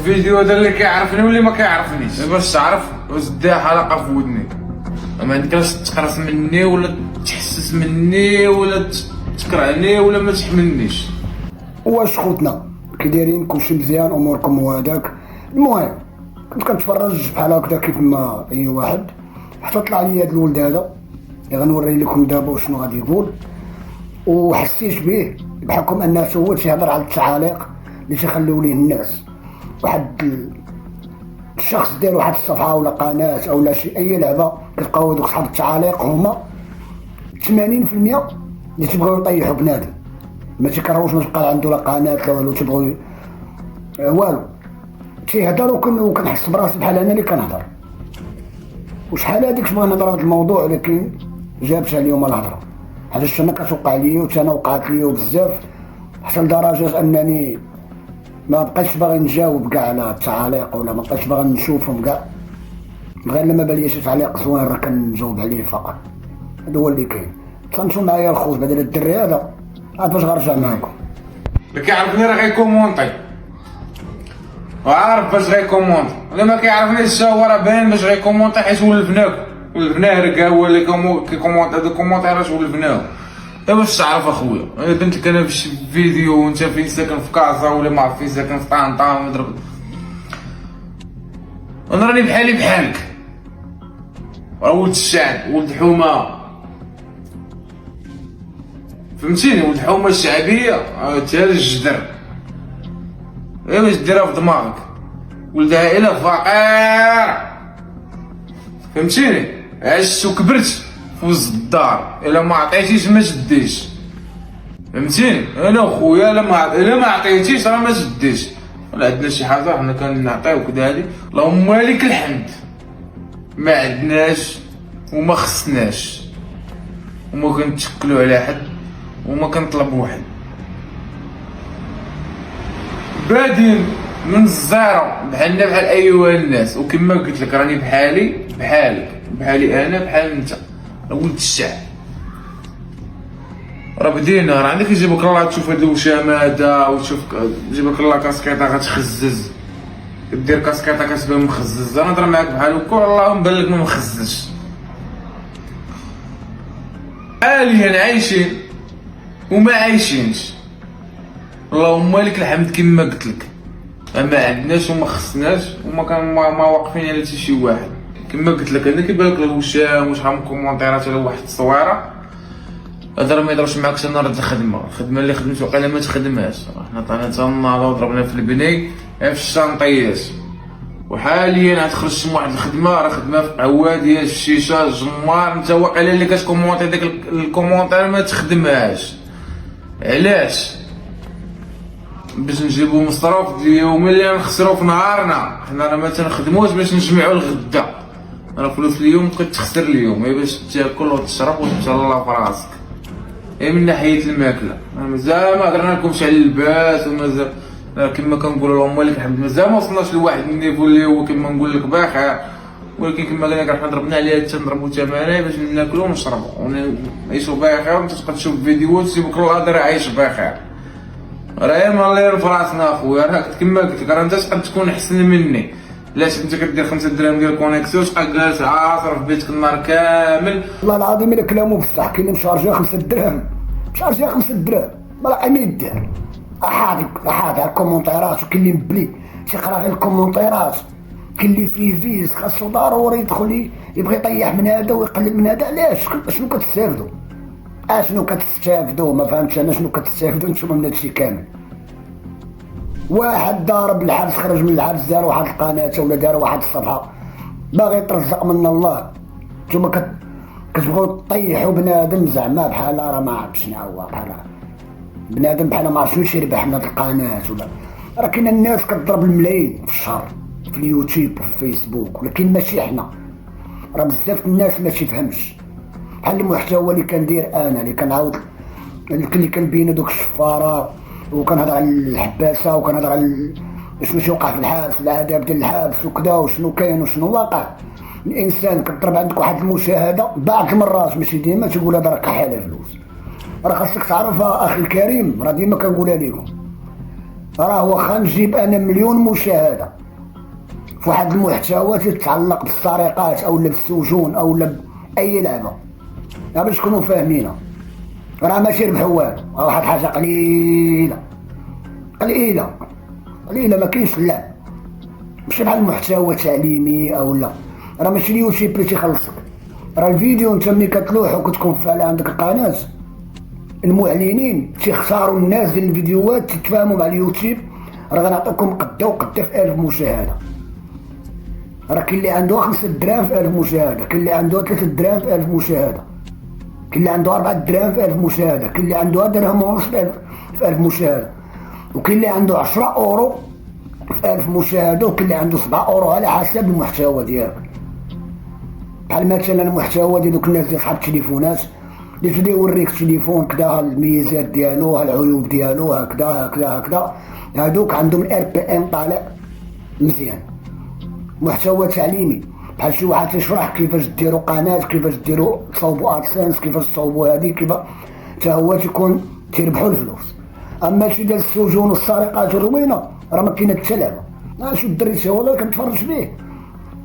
الفيديو هذا اللي كيعرفني واللي ما كيعرفنيش باش تعرف واش ديها حلقه في ودني. ما عندكش تقرص مني ولا تحسس مني ولا تكرهني ولا ما تحملنيش. واش خوتنا كي دايرين؟ كلشي مزيان؟ اموركم وهداك؟ المهم كنت كنتفرج بحال هكذا كيف ما اي واحد، حتى طلع لي هذا الولد هذا اللي غنوري لكم دابا شنو غادي يقول، وحسيت به بحكم انه سول تيهضر على التعاليق اللي تيخليو ليه الناس. واحد الشخص دار واحد الصفحه ولا قناه او شي اي لعبه، كتلقاو هذوك صحاب التعاليق هما 80% اللي تيبغيو يطيحوا بنادم، ما تيكرهوش ما تبقى عنده لا قناه لا والو، تيبغيو والو تيهضر. وكنحس براسي بحال انا اللي كنهضر، وشحال هذيك بغينا نهضر هذا الموضوع ولكن جابتها اليوم الهضره. هذا الشيء انا كتوقع ليا وتا انا وقعت ليا بزاف، حتى لدرجه انني ما بقيتش باغي نجاوب كاع على التعاليق ولا ما بقيتش باغي نشوفهم كاع، غير لما بان لي شي تعليق زوين راه كنجاوب عليه فقط. هذا هو اللي كاين. تنشوف معايا الخوت بعدا الدري هذا عاد باش غنرجع معاكم. اللي كيعرفني راه غيكومونطي وعارف باش غيكومونطي، اللي ما كيعرفنيش هو راه باين باش غيكومونطي حيت ولفناك. ولفناه راه هو اللي كيكومونطي هذا الكومونتيرات ولفناه. ايوا باش تعرف اخويا، انا بنت لك انا في فيديو وانت فين ساكن في كازا ولا ما عرف فين ساكن في طنطا مضرب، انا راني بحالي بحالك، راه ولد الشعب ولد الحومه، فهمتيني؟ ولد الحومه الشعبيه تاع الجدر. ايوا باش ديرها في دماغك، ولد عائله فقير، فهمتيني؟ عشت وكبرت في وسط الدار، الا ما عطيتيش ما تديش، فهمتيني؟ انا وخويا الا ما عطيتيش راه ما تديش. ولا عندنا شي حاجه حنا كنعطيو كدا هادي، اللهم لك الحمد، ما عندناش وما خصناش وما كنتشكلو على حد وما كنطلبو حد، بادين من الزيرو بحالنا بحال ايوا الناس. وكما قلت لك راني بحالي بحالك، بحالي انا بحال انت، ولد الشعب. راه بدينا، راه عندك يجيبك الله تشوف هاد الوشامه هذا وتشوف يجيبك الله كاسكيطه غتخزز، دير كاسكيطه كتبان مخزز. انا نهضر معاك بحال هكا والله مبان لك ما مخززش. حاليا عايشين وما عايشينش، اللهم لك الحمد كما قلت لك، ما عندناش وما خصناش وما كان ما واقفين على حتى شي واحد. كما قلت لك انا كيبان لك الوشام وشحال من كومونتيرات على واحد التصويره، هذا راه ما يضرش معاك حتى نهار الخدمه اللي خدمت وقيلا ما تخدمهاش. حنا طلعنا حتى النهار وضربنا في البني في الشانطيات، وحاليا غتخرج من واحد الخدمه راه خدمه في عواديه الشيشه الجمار، انت واقيلا اللي كتكومونتي داك الكومونتير ما تخدمهاش. علاش؟ باش نجيبو مصروف ديال اليوم اللي نخسرو في نهارنا. حنا راه ما تنخدموش باش نجمعو الغدا، راه فلوس اليوم تخسر اليوم، غير باش تاكل وتشرب وتتهلا في راسك. من ناحيه الماكله مازال ما هضرنا لكمش على اللباس، ومازال كما كنقول اللهم لك الحمد مازال ما وصلناش لواحد النيفو اللي هو كما نقول لك بخير، ولكن كما قلنا لك حنا ضربنا عليها حتى نضربو ثمنها باش ناكلو ونشربو ونعيشو بخير، وانت تبقى تشوف فيديوهات تسيبك الله دار عايش بخير. راه ما الله في راسنا اخويا، راه كما قلت لك راه انت تقدر تكون احسن مني. علاش انت كدير 5 دراهم ديال الكونيكسيون تبقى جالس عاصر في بيتك النهار كامل؟ والله العظيم الا كلامو بصح. كاين اللي مشارجيه 5 دراهم، مشارجيه 5 دراهم ما راه عامل يدير احاضي الكومونتيرات، وكاين اللي مبلي تيقرا غير الكومونتيرات، كاين اللي فيه فيز خاصو ضروري يدخل يبغي يطيح من هذا ويقلب من هذا. علاش؟ شنو كتستافدوا؟ شنو كتستافدوا؟ ما فهمتش انا شنو كتستافدوا نتوما من هادشي كامل. واحد ضارب الحبس، خرج من الحبس دار واحد القناه ولا دار واحد الصفحه باغي يترزق من الله، نتوما كتبغيو تطيحوا بنادم زعما بحال راه ما عرفتش شنو هو، بحال بنادم بحال ما عرف شنو يربح من هاد القناه. ولا راه كاين الناس كتضرب الملايين في الشهر في اليوتيوب وفي الفيسبوك، ولكن ماشي حنا. راه بزاف الناس ما تيفهمش بحال المحتوى اللي كندير انا، اللي كنعاود اللي كنبين دوك الشفاره، وكنهضر على الحباسه، وكنهضر على شنو تيوقع في الحبس، العذاب ديال الحبس وكذا، وشنو كاين وشنو واقع. الانسان كضرب عندك واحد المشاهده بعض المرات ماشي ديما تيقول هذا راه كحاله فلوس. راه خاصك تعرف اخي الكريم، راه ديما كنقولها لكم، راه واخا نجيب انا مليون مشاهده في واحد المحتوى تتعلق بالسرقات او بالسجون او باي لعبه، راه باش تكونوا فاهمينها، راه ماشي ربحوا والو، راه واحد الحاجه قليله قليله قليله، ما كاينش اللعب، ماشي بحال المحتوى تعليمي او لا، راه ماشي اليوتيوب اللي تيخلصك، راه الفيديو انت ملي كتلوح وكتكون فعال عندك القناه، المعلنين تيختاروا الناس ديال الفيديوهات تتفاهموا مع اليوتيوب، راه غنعطيكم قدا وقدا في 1000 مشاهده، راه كاين اللي عنده 5 دراهم في 1000 مشاهده، كاين اللي عنده 3 دراهم في 1000 مشاهده، كاين اللي عنده 4 دراهم في 1000 مشاهده، كاين اللي عنده درهم ونص في 1000 مشاهده، وكاين اللي عنده 10 اورو في 1000 مشاهده، وكاين اللي عنده 7 اورو على حسب المحتوى ديالك. بحال مثلا المحتوى ديال دوك الناس اللي صحاب التليفونات اللي تبدا يوريك التليفون كدا الميزات ديالو، العيوب ديالو، هكذا هكذا هكذا، هادوك عندهم الار بي ام طالع مزيان. محتوى تعليمي بحال شي واحد تيشرح كيفاش ديروا قناه، كيفاش ديروا تصاوبوا ادسنس، كيفاش تصاوبوا هادي، كيف حتى هو تيكون تيربحوا الفلوس. اما شي ديال السجون والسرقات والروينه راه ما كاينه حتى لعبه، شو الدري تا والله كنتفرج فيه،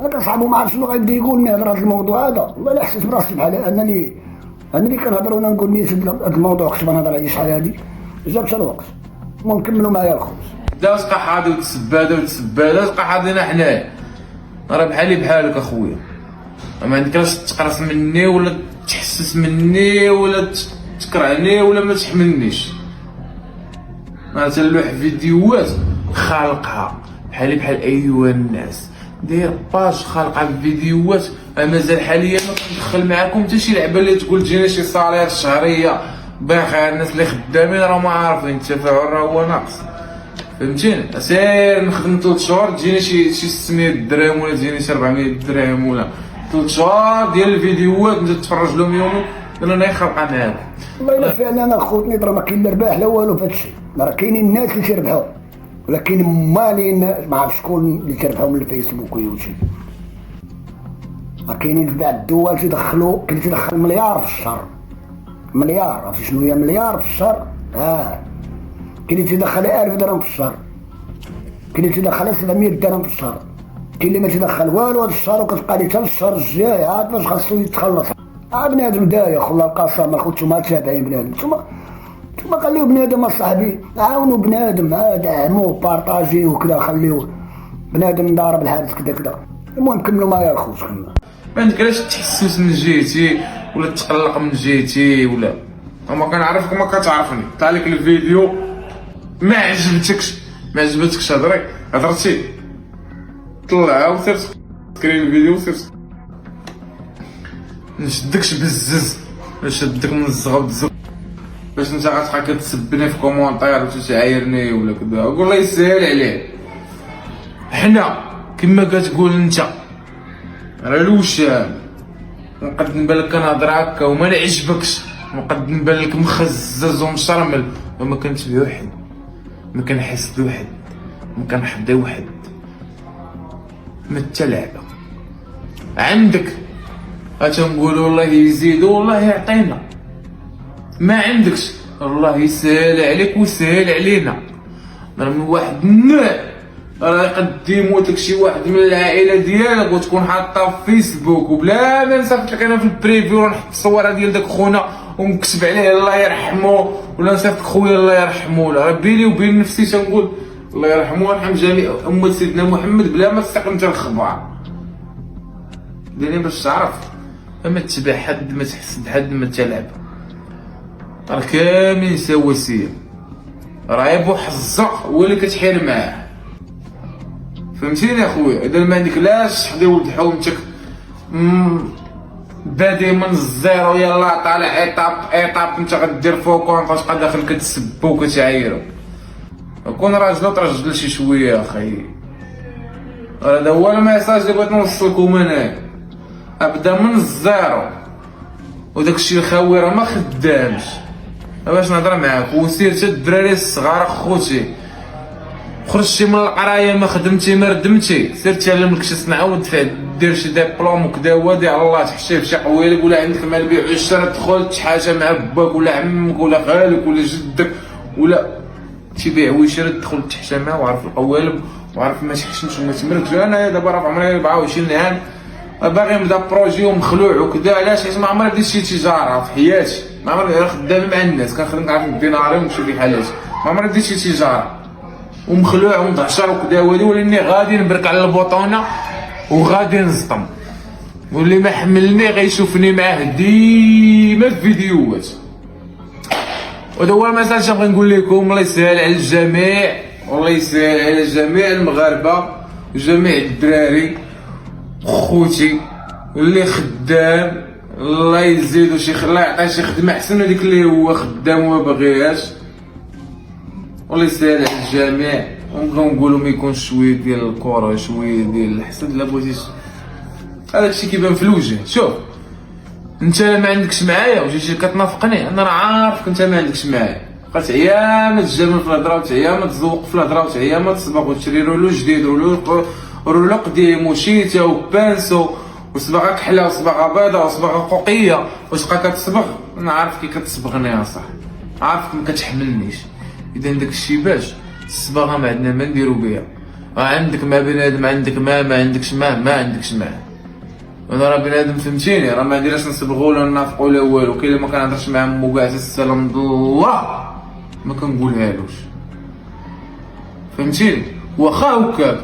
انا كنصاحبو ما عرف شنو غيبدا يقول لي هضر هذا الموضوع هذا، والله الا حسيت براسي بحال انا اللي كنهضر وانا نقول نيت هذا الموضوع كنت بنهضر عليه شحال هادي، جاب حتى الوقت، المهم نكملوا معايا الخبز. دا تبقى حاضي وتسب هذا وتسب هذا، تبقى حاضينا حنايا، راه بحالي بحالك اخويا، ما عندكش تقرص مني ولا تحسس مني ولا تكرهني ولا ما تحملنيش، انا تنلوح فيديوهات خالقها بحالي بحال ايوا الناس، داير باج خالقها بفيديوهات، مازال حاليا ما كندخل معاكم حتى شي لعبه اللي تقول تجينا شي صالير شهريه باخا، الناس اللي خدامين راهم عارفين التفاعل راه هو ناقص، فهمتيني؟ سير نخدم 3 شهور تجيني شي 600 درهم ولا تجيني شي 400 درهم، ولا 3 شهور ديال الفيديوهات انت تتفرج لهم يوم انا خالقه معاك. والله الا فعلا اخوتني راه ما كاين لا رباح لا والو في هادشي، راه كاينين الناس اللي تيربحوا، ولكن مالين ما عرف شكون اللي تيربحوا من الفيسبوك ويوتيوب، راه كاينين في بعض الدول تيدخلوا، كاين اللي تيدخل مليار في الشهر، مليار، عرفتي شنو هي مليار في الشهر؟ كاين اللي تيدخل 1000 درهم في الشهر، كاين اللي تيدخل 700 درهم في الشهر، كاين اللي ما تيدخل والو هذا الشهر وكتبقى ليه حتى الشهر الجاي عاد باش خاصو يتخلص. بنادم دايخ والله القسم اخو، نتوما تابعين بنادم، نتوما خليو بنادم اصاحبي، عاونوا بنادم، دعموه بارطاجيوه وكذا، خليوه بنادم ضارب الحادث كذا كذا. المهم كملوا معايا الخوت، كملوا. ما عندكش تحسس من جهتي ولا تقلق من جهتي ولا، اما كنعرفك ما كتعرفني، طلع لك الفيديو ما عجبتكش هضرتي طلعها وسير سكرين الفيديو وسير نشدكش بالزز، نشدك من الزغب باش انت غتبقى كتسبني في كومونتير ولا تعايرني ولا كذا، قول الله يسهل عليه. حنا كما كتقول انت راه الوشام، ونقد نبان لك كنهضر هكا وما نعجبكش، ونقد نبان لك مخزز ومشرمل، وما كنتبع واحد، ما كنحس بواحد، ما كنحضي واحد، ما حتى لعبه عندك غتنقولوا الله يزيدو والله يعطينا، ما عندكش الله يسهل عليك ويسهل علينا. راه من واحد النوع راه يقد يموت لك شي واحد من العائله ديالك وتكون حاطه في فيسبوك، وبلا ما نصيفط لك انا في البريفيو ونحط الصوره ديال داك خونا ونكتب عليه الله يرحمه، ولا نصيفط خويا الله يرحمه، راه بيني وبين نفسي تنقول الله يرحمه ويرحم جميع امه سيدنا محمد بلا ما تستقل انت الخبار ديالي باش تعرف، ما تتبع حد، ما تحسد حد، ما تلعب، راه كاملين سواسيه، راه بو حظك هو اللي كتحير معاه، فهمتيني اخويا؟ اذا ما عندك لاش تحضي ولد حومتك بادي من الزيرو يلا طالع ايطاب انت غدير فوق فاش تبقى داخل كتسب وكتعايرو، كون راجل وترجل شي شويه اخي، هذا هو الميساج اللي بغيت نوصلكم انايا، ابدا من الزيرو وداكشي الخاوي راه ما خدامش، باش نهضر معاك وسير حتى الدراري الصغار اخوتي، خرجتي من القرايه ما خدمتي ما ردمتي، سير تعلم لك شي صنعه ودفع دير شي ديبلوم وكذا، وادي على الله تحشي في شي قويلك، ولا عندك مال بيع والشراء تدخل تحاجه مع باك ولا عمك ولا خالك ولا جدك ولا تيبيع ويشري دخل تحشمها وعرف القوالب وعرف ما تحشمش وما تمركش. انا دابا راه في عمري 24 عام باغي نبدا بروجي ومخلوع وكذا. علاش؟ حيت ما عمري بديت شي تجاره في حياتي، ما عمري خدام مع الناس كنخدم كنعرف الديناري ونمشي في حالاتي، ما عمري بديت شي تجاره ومخلوع ومضعشر وكذا. ولاني غادي نبرك على البطونه وغادي نصطم، واللي ما حملني غيشوفني معاه ديما في فيديوهات. وهذا هو الميساج اللي بغي نقول لكم. الله يسهل على الجميع، والله يسهل على جميع المغاربه وجميع الدراري خوتي اللي خدام. الله يزيدو شي الله يعطيه شي خدمه احسن من هذيك اللي هو خدام وما باغيهاش. والله يسهل على الجميع. ونبغيو نقولو ما يكونش شويه ديال الكره شويه ديال الحسد. لا بغيتيش هذاك الشيء كيبان في الوجه. شوف انت ما عندكش معايا وجيتي كتنافقني، انا راه عارفك انت ما عندكش معايا. بقات عيامه تجامل في الهضره وعيامه تزوق في الهضره وعيامه تصبغ وتشري رولو جديد رولو قديم وشيتا وبانسو وصباغه كحله وصباغه بيضاء وصباغه قوقيه وتبقى كتصبغ. انا عارف كي كتصبغني يا صاحبي، عارفك ما كتحملنيش. اذا داك الشيء باش الصباغه ما عندنا ما نديرو بها. عندك ما بنادم عندك ما عندكش ما عندكش ما. انا راه بنادم فهمتيني، راه ما نديرش نصبغو ولا نافقو ولا والو. كاين اللي ما كنهضرش مع مو كاع السلام الله ما كنقولهالوش، فهمتيني. واخا هكاك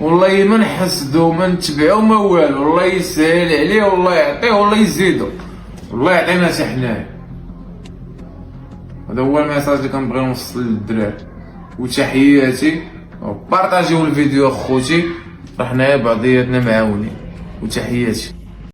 والله ما نحسدو ما نتبعو ما والو. الله يسهل عليه والله يعطيه والله يزيدو والله يعطينا حتى حنايا. هذا هو الميساج اللي كنبغي نوصل للدراري. وتحياتي وبارطاجيو الفيديو اخوتي، راه حنايا بعضياتنا معاونين. وتحياتي.